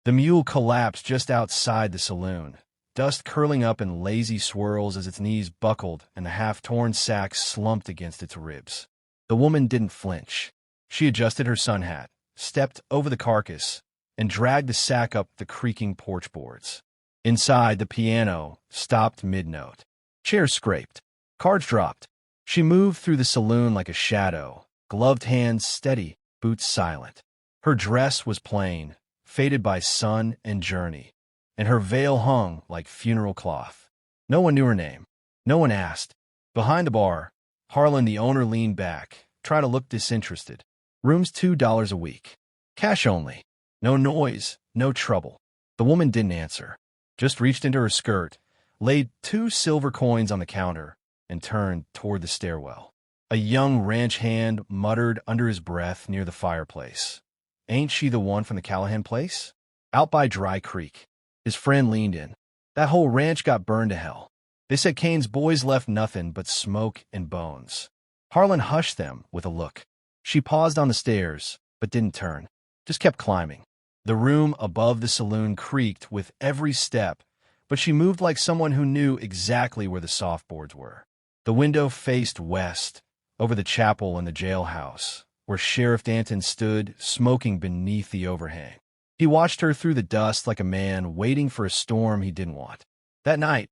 The mule collapsed just outside the saloon, dust curling up in lazy swirls as its knees buckled and the half-torn sack slumped against its ribs. The woman didn't flinch. She adjusted her sun hat, stepped over the carcass, and dragged the sack up the creaking porch boards. Inside, the piano stopped mid-note. Chairs scraped. Cards dropped. She moved through the saloon like a shadow, gloved hands steady, boots silent. Her dress was plain, faded by sun and journey, and her veil hung like funeral cloth. No one knew her name. No one asked. Behind the bar, Harlan, the owner, leaned back, tried to look disinterested. Room's $2 a week. Cash only. No noise, no trouble. The woman didn't answer, just reached into her skirt, laid 2 silver coins on the counter, and turned toward the stairwell. A young ranch hand muttered under his breath near the fireplace. "Ain't she the one from the Callahan place? Out by Dry Creek." His friend leaned in. "That whole ranch got burned to hell. They said Kane's boys left nothing but smoke and bones." Harlan hushed them with a look. She paused on the stairs, but didn't turn, just kept climbing. The room above the saloon creaked with every step, but she moved like someone who knew exactly where the softboards were. The window faced west, over the chapel and the jailhouse, where Sheriff Danton stood, smoking beneath the overhang. He watched her through the dust like a man waiting for a storm he didn't want. That night,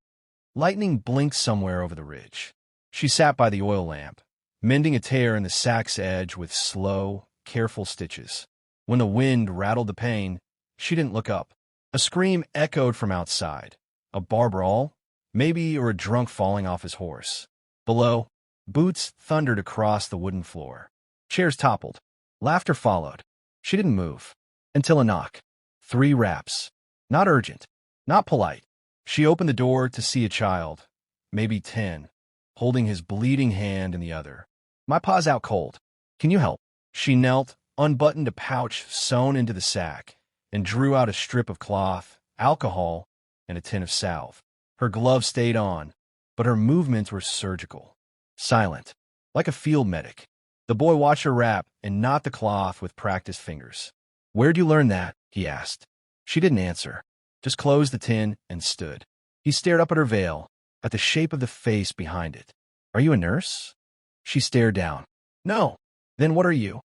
lightning blinked somewhere over the ridge. She sat by the oil lamp, mending a tear in the sack's edge with slow, careful stitches. When the wind rattled the pane, she didn't look up. A scream echoed from outside. A bar brawl? Maybe, or a drunk falling off his horse. Below, boots thundered across the wooden floor. Chairs toppled. Laughter followed. She didn't move. Until a knock. 3 raps. Not urgent. Not polite. She opened the door to see a child, maybe 10, holding his bleeding hand in the other. "My pa's out cold. Can you help?" She knelt, unbuttoned a pouch sewn into the sack, and drew out a strip of cloth, alcohol, and a tin of salve. Her glove stayed on, but her movements were surgical, silent, like a field medic. The boy watched her wrap and knot the cloth with practiced fingers. "Where'd you learn that?" he asked. She didn't answer, just closed the tin and stood. He stared up at her veil, at the shape of the face behind it. "Are you a nurse?" She stared down. "No." "Then what are you?"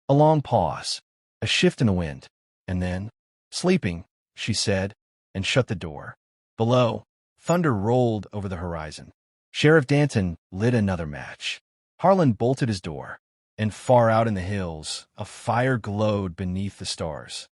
A long pause, a shift in the wind, and then, "Sleeping," she said, and shut the door. Below, thunder rolled over the horizon. Sheriff Danton lit another match. Harlan bolted his door, and far out in the hills, a fire glowed beneath the stars.